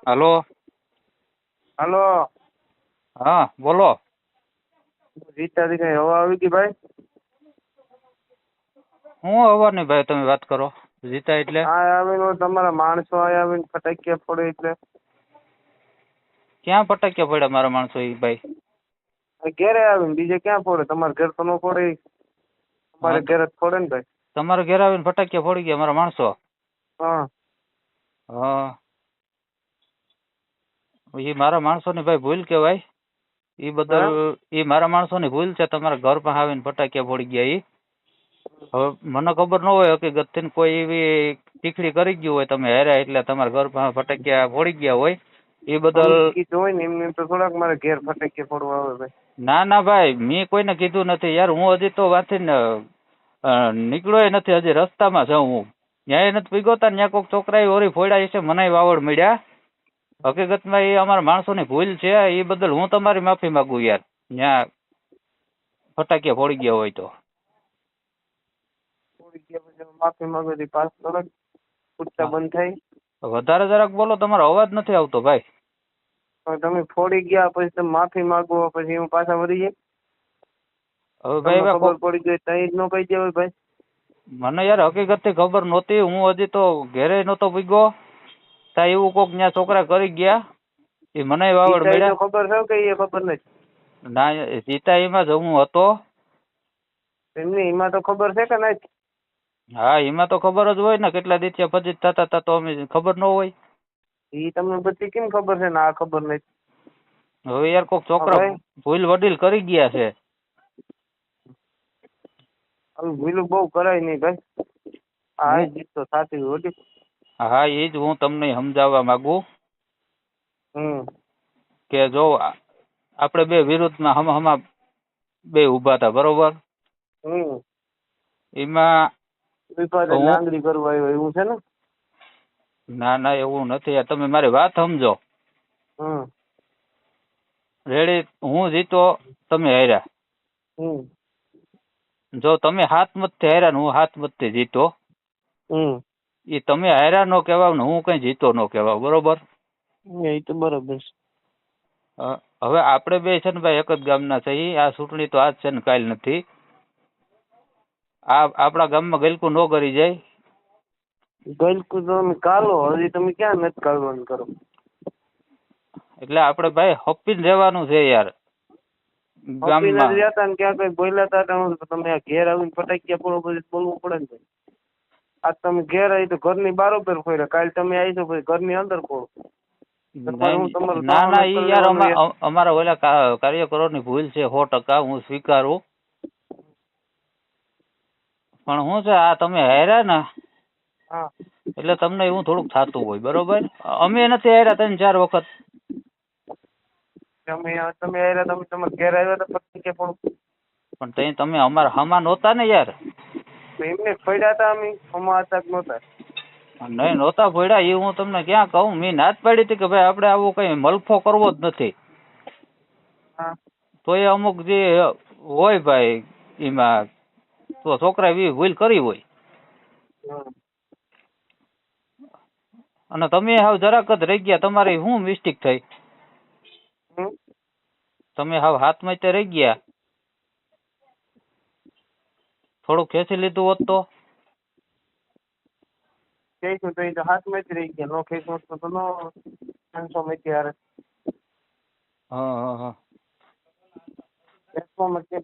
હાલો. હાલો. હા બોલો. જીતાથી કઈ હવા આવી ગઈ ભાઈ? હું અવારની ભાઈ તમે વાત કરો. જીતા એટલે આ આવીને તમારા માણસો આવીને ફટાકિયા ફોડે એટલે ક્યાં ફટાક્યા પડ્યા મારા માણસો ઈ ભાઈ? ઘેરે આવીને બીજે ક્યાં ફોડે? તમારે ઘર તો ન ફોડે? તમારે ઘેર જ ફોડે ને ભાઈ. તમારે ઘેર આવીને ફટાક્યા ફોડી ગયા મારા માણસો? હા હા ઈ મારા માણસોની ભાઈ ભૂલ કહેવાય. ઈ બદલ ઈ મારા માણસોની ભૂલ છે. તમારા ઘર પાસે આવીને ફટાક્યા ફોડી ગયા ઈ. હવે મને ખબર ન હોય હકીકતથી કોઈ એવી ટીખડી કરી ગયું હોય તમે હેર્યા એટલે તમારા ઘર પાસે ફટાક્યા ફોડી ગયા હોય એ બદલ. કીધું હોય ને એમને તો થોડાક મારે ઘેર ફટાકિયા ફોડવા આવે ભાઈ. ના ના ભાઈ મેં કોઈને કીધું નથી યાર. હું હજી તો વાંચીને નીકળ્યો નથી. હજી રસ્તામાં છું હું. ન્યાય નથી પીગો તા ત્યાં કોઈક છોકરા ઓરી ફોડ્યા છે મને વાવડ મળ્યા. હકીકતમાં એ અમારા માણસોની ભૂલ છે. એ બદલ હું તમારી માફી માંગુ યાર. ત્યાં ફટાકિયા ફોડી ગયા હોય તો માફી માંગો પાસ કરો પૂછતા બંધ થાય. વધારે જરાક બોલો. તમારો અવાજ નથી આવતો ભાઈ. તમે ફોડી ગયા પછી તમે માફી માંગો પછી હું પાછા વળી જાય. હવે તમને ભાઈ ખબર પડી ગઈ તઈ જ ન કહી દેવાય ભાઈ. મને યાર હકીકતથી ખબર નહોતી. હું હજી તો ઘેરે નહોતો પીગો તા એવું કોક ત્યાં છોકરા કરી ગયા. એ મને વાવડ મળ્યા. ખબર છે કે એ ખબર નથી? ના જીતા એમાં જ હું હતો. એમને એમાં તો ખબર છે કે નહીં? હા એમાં તો ખબર જ હોય ને. કેટલા દિવસે ફજીત થતા હતા તો અમે ખબર ન હોય? એ તમને બધી કેમ ખબર છે ને આ ખબર નથી? હવે યાર કોક છોકરા ભૂલ વડીલ કરી ગયા છે. ભૂલું બહુ કરાય નહીં ભાઈ. આ જીત તો સાચી વડીલ. હા એ જ હું તમને સમજાવવા માંગુ કે જો આપણે બે વિરુદ્ધમાં હમા બે ઊભા હતા બરોબર. એમાં લાંગડી કરવા આવ્યો એવું છે ને? ના ના એવું નથી. તમે મારી વાત સમજો. રેડી હું જીતો તમે હાર્યા. જો તમે 7 મતથી હાર્યા ને હું 7 મતથી જીતો એ તમે હાર્યા નો કહેવાય ને હું કઈ જીતો નો કહેવાય બરોબર? એ તો બરોબર છે. હવે આપણે બે છે ને ભાઈ એક જ ગામના છે. આ ચૂંટણી તો આજ છે ને કાલ નથી. આ આપણા ગામમાં ગલકું ન કરી જાય. ગલકું તો તમે કાલો હજી તમે ક્યાં નથી કાલવાનું કરો? એટલે આપણે ભાઈ હપીને રહેવાનું છે યાર ગામમાં. ક્યાં કઈ બોલ્યા હતા તમે ઘેર આવીને ફટાકિયા ફોડો પછી બોલવું પડે ને ભાઈ. આજ તમે ઘેર આવી તો ઘરની બારોબર ફોડ્યા. કાલ તમે આવી તો પછી ઘરની અંદર ફોડો. ના ના ઈ યાર અમારા ઓલા કાર્યકરોની ભૂલ છે 100%. હું સ્વીકારું. પણ શું છે આ તમે હાર્યા ને એટલે તમને એવું થોડુંક થતું હોય બરોબર. અમે નથી હાર્યા 3-4 વખત. તમે તમારા ઘેર આવ્યા હતા ફટાકિયા ફોડો. પણ તમે અમારા હમા નહોતા ને યાર. એમને ફોડ્યા હતા અમે હમા હતા કે નહોતા? નહીં નહોતા ફોડ્યા. એ હું તમને ક્યાં કહું. મેં ના જ પાડી હતી કે ભાઈ આપણે આવું કઈ મલફો કરવો જ નથી. તો એ અમુક જે હોય ભાઈ એમાં તો છોકરા એવી ભૂલ કરી હોય. અને તમે હાવ જરાક જ રહી ગયા. તમારી શું મિસ્ટેક થઈ? તમે હાવ હાથમાં તે રહી ગયા. થોડુંક ખેંચી લીધું હોત તો? ખેંચ્યું તો એ તો હાથમાં જ રહી ગયા. નો ખેંચ્યું તો નો 500 માંથી હારે. હા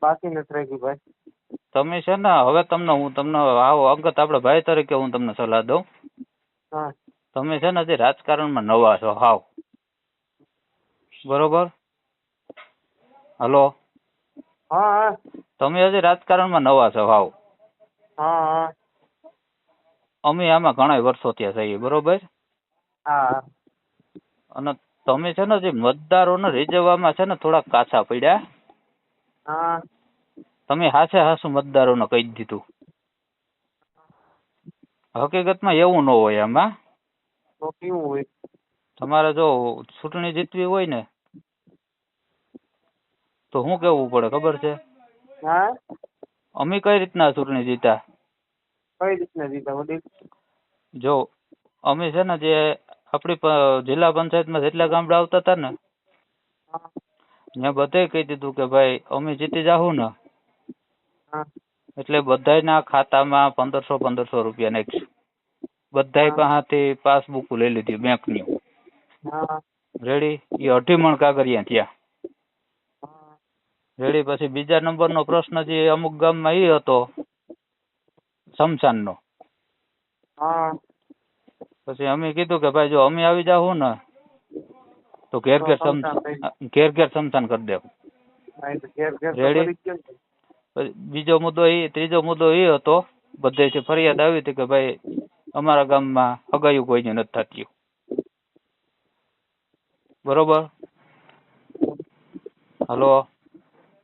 બાકી નથી રહી ગયું ભાઈ. તમે છે ને હવે હું તમને આવો અંગત આપણે ભાઈ તરીકે હું તમને સલાહ દઉં. તમે છે ને હજી રાજકારણમાં નવા છો હાવ બરોબર? હલો તમે હજી રાજકારણમાં નવા છો હાવ. અમે આમાં ઘણા વર્ષો ત્યાં જઈએ બરોબર. અને તમે છે ને જે મતદારોને રીઝવવામાં છે ને થોડાક કાચા પડ્યા. તમે હાચું મતદારોને કહી દીધું. હકીકતમાં એવું ન હોય આમાં. તમારે જો ચૂંટણી જીતવી હોય ને તો શું કેવું પડે ખબર છે? અમે કઈ રીતના ચૂંટણી જીતા? કઈ રીતના જીતા વડીલ? જો અમે છે ને જે આપણી જિલ્લા પંચાયતમાં જેટલા ગામડા આવતા હતા ને હા ત્યાં બધે કહી દીધું કે ભાઈ અમે જીતી જાહું ને હા એટલે બધાયના ખાતામાં 1500 રૂપિયા નાખશું. બધાય પાસેથી પાસબુક લઈ લીધી બેંકની. હા રેડી? એ 18 મણ કાગળિયા થયા. હા રેડી? પછી બીજા નંબરનો પ્રશ્ન જે અમુક ગામમાં એ હતો શમશાનનો. હા પછી અમે કીધું કે ભાઈ જો અમે આવી જાહું ને તો ઘેર ઘેર શમશાન કરી દેવું. રેડી? પછી બીજો મુદ્દો ત્રીજો મુદ્દો એ હતો બધેથી ફરિયાદ આવી હતી કે ભાઈ અમારા ગામમાં હગાયું કોઈને નથી થતી. બરોબર? હલો?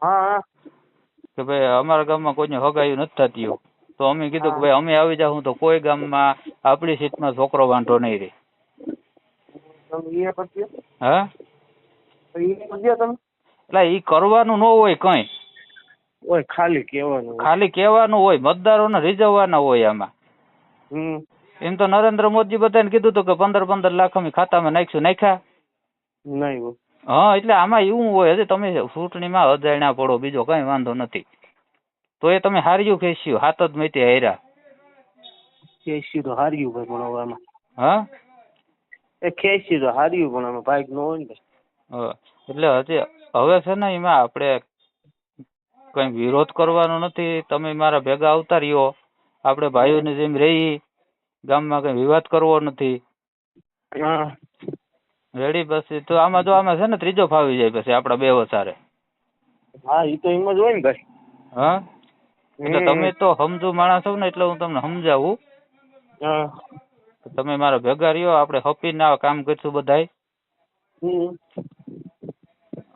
હા કે ભાઈ અમારા ગામમાં કોઈને હગાયું નથી થતી. તો અમે કીધું કે ભાઈ અમે આવી જાહું તો કોઈ ગામમાં આપણી સીટમાં છોકરો વાંધો નહીં રહે. તમે એ પછી હા? તમે એટલે એ કરવાનું ન હોય કઈ, ઓય ખાલી કહેવાનું. ખાલી કહેવાનું હોય. મતદારોને રીઝવવાના હોય આમાં. એમ તો નરેન્દ્ર મોદી બધાને કીધું હતું કે 15 લાખ અમે ખાતામાં નાખશું. નાખ્યા? નહીં. હા, એટલે આમાં એવું હોય હજી તમે ચૂંટણીમાં અજાણ્યા પડો બીજો કઈ વાંધો નથી. તો એ તમે હાર્યું ખેસ્યું હાથ જ મેથી હાર્યા. ખેસ્યું તો હાર્યું ભાઈ પણ હવે આમાં. હા? એ ખેસ્યું તો હાર્યું પણ આમાં ભાગ ન હોય ને. એટલે હજી હવે છે ને એમાં આપણે કઈ વિરોધ કરવાનો નથી. તમે મારા ભેગા આવતા રહ્યો. આપણે ભાઈઓની જેમ રહી. ગામમાં કઈ વિવાદ કરવો નથી. હા રેડી? પછી તો આમાં જો આમાં છે ને ત્રીજો ફાવી જાય પછી આપડા બે વસારે. હા એ તો એમ જ હોય ને ભાઈ. હા? એટલે તમે તો સમજુ માણસ છો ને એટલે હું તમને સમજાવું. હા તમે મારા ભેગા રહ્યો. આપણે હપીને આ કામ કરીશું બધાય.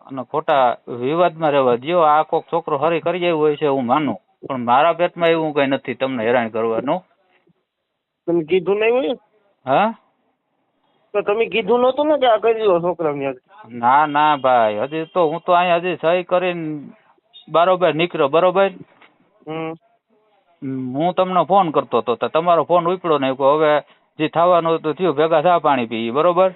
અને ખોટા વિવાદમાં રહેવા દો. આ કોક છોકરો હરી કરી જાય હોય છે હું માનું, પણ મારા પેટમાં એવું કઈ નથી તમને હેરાન કરવાનું. તમે કીધું નહીં હોય? હા? તો તમે કીધું નતું ને કે આ કરી દો છોકરાને? ના ના ભાઈ, હજી તો હું તો અહીંયા હજી સહી કરીને બારોબાર નીકળ્યો. બરોબર? હું તમને ફોન કરતો હતો તો તમારો ફોન ઉપડ્યો નહીં. હવે જે થવાનું હતું થયું. ભેગા ચા પાણી પીએ. બરોબર?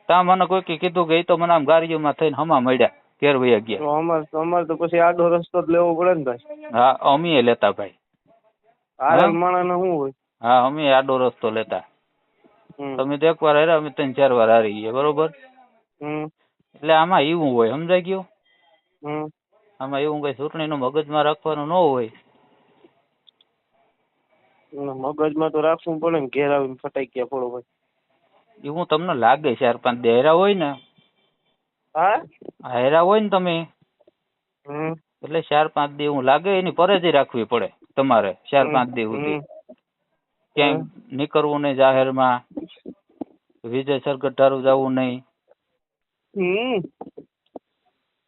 ત્યાં મને કોઈ કીધું કે એ તો મને આમ ગાડીઓમાં થઈને હમા મળ્યા ઘેર વયા ગયા. અમારે તો પછી આડો રસ્તો જ લેવો પડે ને ભાઈ. હા, અમે લેતા ભાઈ. માણસ ને શું હોય? હા, અમે આડો રસ્તો લેતા. તમે તો 1 વાર હાર્યા, અમે 3-4 વાર હારી ગયા. બરોબર? એટલે આમાં એવું હોય, સમજાઈ ગયું? આમાં એવું કઈ ચૂંટણીનું મગજમાં રાખવાનું ન હોય. મગજમાં તો રાખવું પડે ને. ઘેર આવીને ફટાઈ ગયા પડો ભાઈ. એવું તમને લાગે 4-5 દેહરા હોય ને? હા હાયરા હોય ને તમે એટલે 4-5 દી એવું લાગે. એની પરેજી રાખવી પડે તમારે 4-5 દી સુધી. ક્યાંય નીકળવું નહીં જાહેરમાં. વિજય સરગટારું જવું નહીં.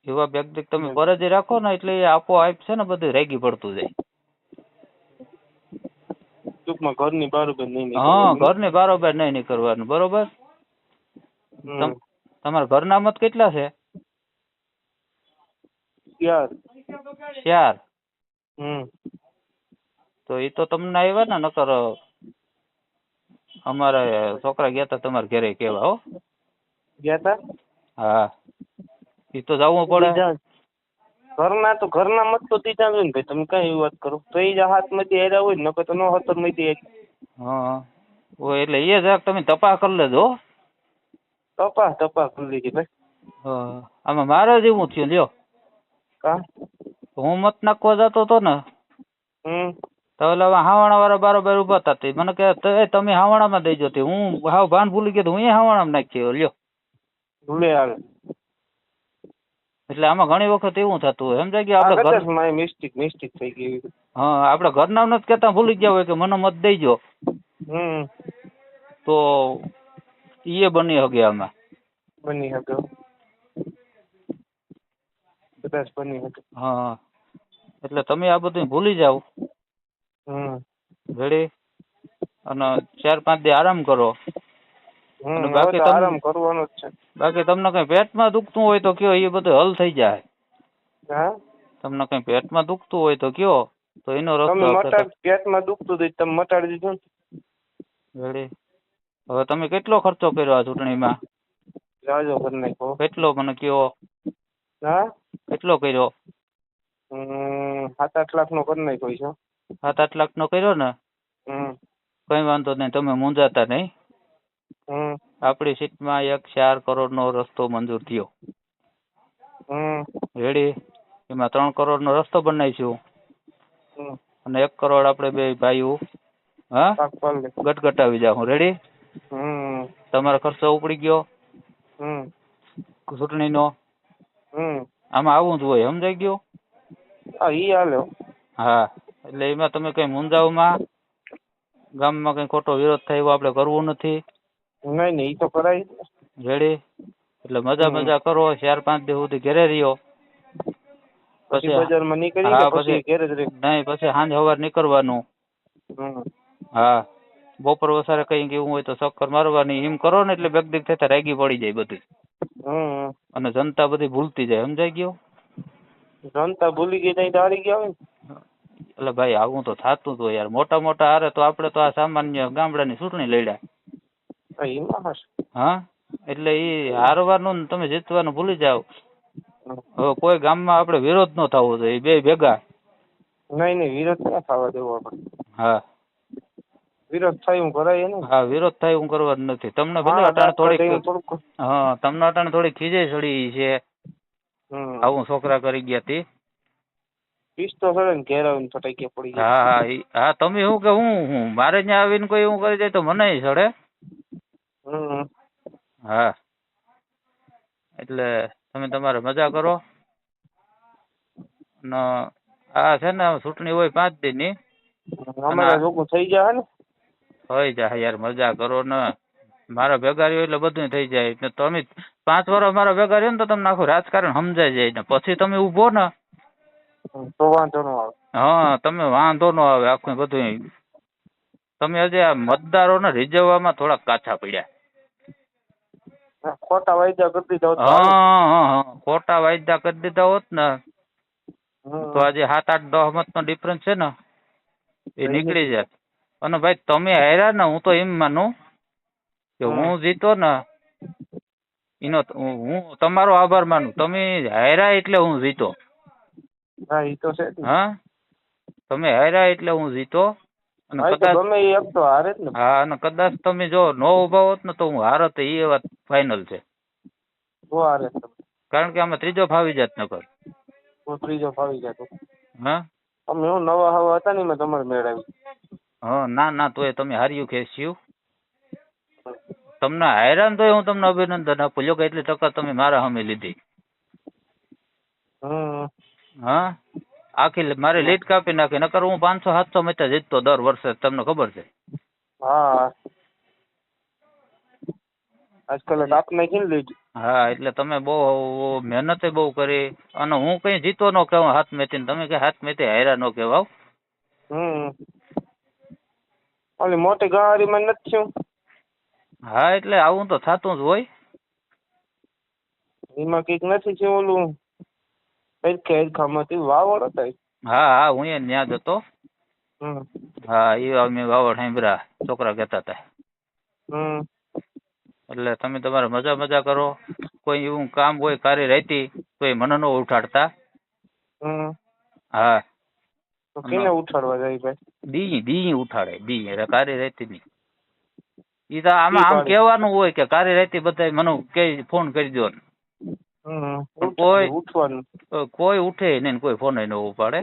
એવા વ્યક્તિ તમે પરેજી રાખો ને એટલે એ આપોઆપ છે ને બધું રેગી પડતું જાય. ટૂંકમાં ઘરની બારોબાર નહીં. હા, ઘરની બારોબાર નહીં નીકળવાનું. બરોબર? તમારા ઘરના મત કેટલા છે? 4. તો એ તો તમને આવ્યા ને, નકર અમારે છોકરા ગયા તા તમારે ઘરે કેવા. હો ગયા તા? હા, એ તો જવું પડે. ઘરના મત તો દીધા હોય ને ભાઈ. તમે કઈ એવી વાત કરો તો એ જ હાથમાંથી હેર્યા હોય ને, નકર તો નો હતો માંથી. હા, એટલે એ જરાક તમે તપાસ કરી લેજો. તપાસ કરી લીધી ભાઈ. આમાં મારે જ એવું થયું. લ્યો, હું મત નાખવા જતો હતો ને તો એટલે હાવાણા વાળા બારોબાર ઉભા થતા. મને કે તમે હાવાણામાં દેજો. હું હાવ ભાન ભૂલી ગયો. હું હાવાણામાં નાખ્યો. લ્યો, એટલે આમાં ઘણી વખત એવું થતું હોય. સમજાય કે આપણે મિસ્ટેક થઈ ગઈ. હા, આપણે ઘરના નથી કેતા ભૂલી ગયા હોય કે મને મત દેજો. તો એ બની શકે. આમાં બની શકે. કદાચ બની શકે. હા, એટલે તમે આ બધું ભૂલી જાવ. રેડી? અને 4-5 દી આરામ કરો. અને બાકી આરામ કરવાનો જ છે. બાકી તમને કઈ પેટમાં દુખતું હોય તો કયો, એ બધું હલ થઈ જાય. તમને કઈ પેટમાં દુખતું હોય તો કયો, તો એનો રસ્તો પેટમાં દુખતું હતું તમે મટાડી દીધું. રેડી? હવે તમે કેટલો ખર્ચો કર્યો આ ચૂંટણીમાં? જાજો કરી નાખો. કેટલો મને કયો? હા કેટલો કર્યો? 7-8 લાખ નો કરી નાખ્યો છે. 7-8 લાખ નો કર્યો ને? કઈ વાંધો નહીં, તમે મૂંઝાતા નહીં. આપણી સીટમાં 4 કરોડનો રસ્તો મંજૂર થયો. રેડી? એમાં 3 કરોડનો રસ્તો બનાવીશું અને 1 કરોડ આપણે બે ભાઈઓ ગટગટાવી જાઉં. રેડી? તમારો ખર્ચો ઉપડી ગયો ચૂંટણીનો. આમાં આવું જ હોય, સમજાઈ ગયું? હા, એટલે એમાં તમે કઈ મૂંઝાવમાં, ગામમાં કઈ ખોટો વિરોધ થાય એવું આપણે કરવું નથી. નહીં ઈ તો કરાય. રેડી? એટલે મજા કરો, 4-5 દિવસ સુધી ઘરે રહ્યો. પછી બજારમાં નીકળી પછી ઘરે જ રહી. નહીં, પછી સાંજ સવાર નીકળવાનું. હા, બપોર વસારે કઈ કેવું હોય તો ચક્કર મારવાની. એમ કરો ને એટલે બેગદીક થતા રાગી પડી જાય બધી. અને જનતા બધી ભૂલતી જાય, સમજાઈ ગયો? જનતા ભૂલી ગઈ ત્યાં હારી ગયા હોય. એટલે ભાઈ આવું તો થાતું તો યાર, મોટા મોટા હારે તો આપણે તો આ સામાન્ય ગામડાની ચૂંટણી લડ્યા. હા, એટલે ઈ હારવાનું તમે જીતવાનું ભૂલી જાવ. હવે કોઈ ગામમાં આપણે વિરોધ ન થવો જોઈએ, બે ભેગા. નહીં વિરોધ ના થવા દેવો આપણે. હા, વિરોધ થાય હું કરાય ને. હા, વિરોધ થાય હું કરવાનું નથી. તમને ભલે અટાણે થોડીક, હા, તમને અટાણે થોડી ખીજે ચડી છે, આવું છોકરા કરી ગયા તી. પિસ્તો સડે ને ઘેર આવીને ફટાઈ પડી ગયા. હા હા, તમે શું કે હું મારે ત્યાં આવીને કોઈ એવું કરી જાય તો મને સડે. હા, એટલે તમે તમારે મજા કરો ને. આ છે ને ચૂંટણી હોય 5 દિનની. અમારા લોકો થઈ જાય ને. થઈ જાય યાર, મજા કરો ને. મારા ભેગા રહ્યો એટલે બધું થઈ જાય. ને તમે 5 વર્ષ મારા ભેગા રહ્યો ને તો તમને આખું રાજકારણ સમજાઈ જાય. ને પછી તમે ઉભો ને તો વાંધો ન આવે. હા, તમે વાંધો ન આવે આખું બધું. તમે હજી આ મતદારોને રીઝવવામાં થોડાક કાચા પડ્યા. ખોટા વાયદા કરી દીધા. હા, ખોટા વાયદા કરી દીધા હોત ને તો આજે 7-8-10 મતનો ડિફરન્સ છે ને એ નીકળી જાય. અને ભાઈ તમે હાર્યા ને, હું તો એમ માનું કે હું જીતો ને એનો હું તમારો આભાર માનું. તમે હાર્યા એટલે હું જીતો. હા, ઈ તો છે. હા, તમે હાર્યા એટલે હું જીતો. અને કદાચ ગમે એ એક તો હારે જ ને. હા, અને કદાચ તમે જો નો ઉભા હોત ને તો હું હારત, એ વાત ફાઇનલ છે. હારે કારણ કે આમાં ત્રીજો ફાવી જાત નકર. ત્રીજો ફાવી જતો. હા, અમે હું નવા હવા હતા ને મેં તમારે મેળવી. હા, ના તોય તમે હાર્યું ખેસ્યું. તમને હાર્યા તોય હું તમને અભિનંદન આપું. જો કે એટલી ટકા તમે મારા સામે લીધી. હા, આખી મારી લીટ કાપી નાખી. નકર હું 500-700 મત જીતતો દર વર્ષે, તમને ખબર છે. હા, આજકાલ આપને કેમ લીટ. હા, એટલે તમે બહુ મહેનત બહુ કરી. અને હું કઈ જીતો ન કહેવાય 7 મેથી. તમે કઈ 7 મેથી હાર્યા ન કહેવાવ. ઓલી મોટી ગવારીમાં નથી થયું. હા, એટલે આવું તો થતું જ હોય. એમાં કઈક નથી થયું. ઓલું હરખામાંથી વાવડ હતા. હા, હું એ ન્યા જ હતો. હા, એ મેં વાવડ સાંભળ્યા, છોકરા કહેતા હતા. એટલે તમે તમારે મજા કરો. કોઈ એવું કામ હોય કાર્ય રહેતી તો એ મને ન ઉઠાડતા. હા, તો કેને ઉઠાડવા જાય ભાઈ? દી ઉઠાડે, દી એટલે કાર્ય રહેતી નહીં. ઈ તો આમાં આમ કહેવાનું હોય કે કાર્ય રહેતી બધા મને કે ફોન કરી દો. કોઈ ઉઠે નહીં, કોઈ ફોન ન ઉપાડે.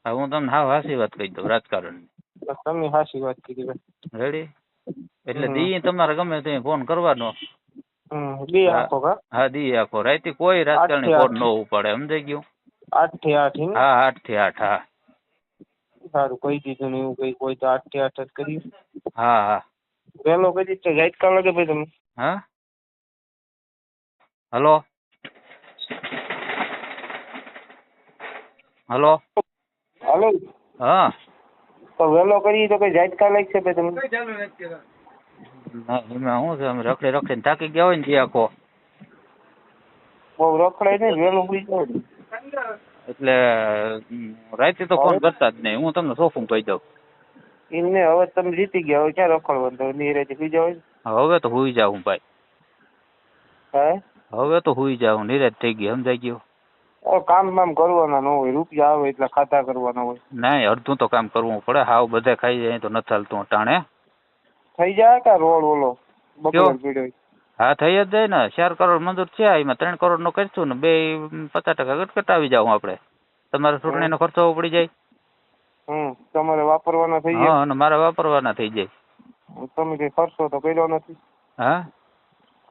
હું તમને હાસી વાત કહી દઉં રાજકારણ. તમે હાસી વાત કીધી. રેડી? એટલે દી તમારે ગમે તે ફોન કરવાનો. હા, દી આખો રાતે કોઈ રાજકારણી ફોન ન ઉપાડે, સમજાઈ ગયું? 8 થી 8. હા, 8 થી 8. હા, સારું કહી દીધું ને એવું કઈ કોઈ તો 8 થી 8 જ કર્યું. હા. વેલો કઈ દીધું જાય કા લાગે ભાઈ તમે? હા, હલો. હા, તો વેલો કરી તો કઈ જાય કા લાગશે ભાઈ તમે? ના, એમાં શું છે, અમે રખડીને થાકી ગયા હોય ને જે આખો. બહુ રખડાય નહીં, વેલું ઉડી જાય. એટલે રાતે તો ફોન કરતા જ નહીં. હું તમને સોફું કહી દઉં. એમને હવે તમે જીતી ગયા, હવે ક્યાં રખડવાનું, તો નિરાતે સુઈ જાવ. હવે તો હુઈ જાઉં ભાઈ, હે હવે તો હુઈ જાઉં, નિરાત થઈ ગઈ, સમજાઈ ગયું. કામ બામ કરવાના ન હોય, રૂપિયા આવે એટલે ખાતા કરવાના હોય. નહીં, અડધું તો કામ કરવું પડે, હાવ બધા ખાઈ જાય તો નથી ચાલતું ટાણે. થઈ જાય કા રોડ ઓલો બકલર પીડ્યો? હા થઈ જ જાય ને, 4 કરોડ મંજૂર છે, એમાં 3 કરોડ નો કરીશું ને, 50% ગટગટ આવી જાવ આપણે. તમારે ચૂંટણીનો ખર્ચો પડી જાય. તમારે વાપરવાના થઈ જાય. હા, અને મારે વાપરવાના થઈ જાય. તમે કઈ ખર્ચો તો કર્યો નથી. હા,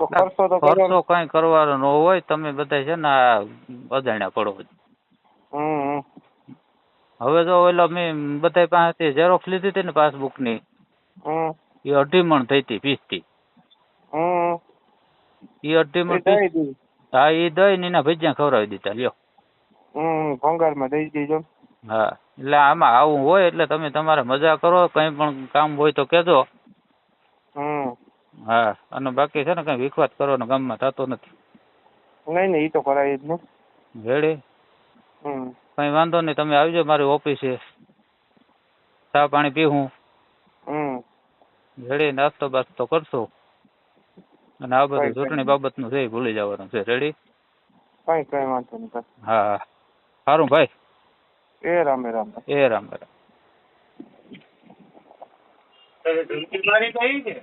તો ખર્ચો તો ખર્ચો કઈ કરવાનો ન હોય, તમે બધા છે ને આ અજાણ્યા પડો. હવે જો ઓલો મેં બધા પાસેથી ઝેરોક્સ લીધી હતી ને પાસબુક ની, એ 2.5 મણ થઈ હતી પીસથી. એ 2.5 મણ પીસ. હા, એ દહીં ને એના ભજીયા ખવડાવી દીધા, લ્યો. ભંગારમાં દઈ દીધો. હા, એટલે આમાં આવું હોય એટલે તમે તમારે મજા કરો, કઈ પણ કામ હોય તો કહેજો. હા, અને બાકી છે ને કઈ વિખવાદ કરવાનો ગામમાં થતો નથી. નહીં એ તો કરાય જ ને. રેડી? કઈ વાંધો નહીં, તમે આવજો મારી ઓફિસે, ચા પાણી પીવું. રેડી? નાસ્તો બાસ્તો કરશો, અને આ બધું ચૂંટણી બાબતનું છે ભૂલી જવાનું છે. રેડી? કઈ વાંધો નહીં. હા, સારું ભાઈ. એ રામે રામ. એ રામ રામ. ધમકી મારી કઈ છે?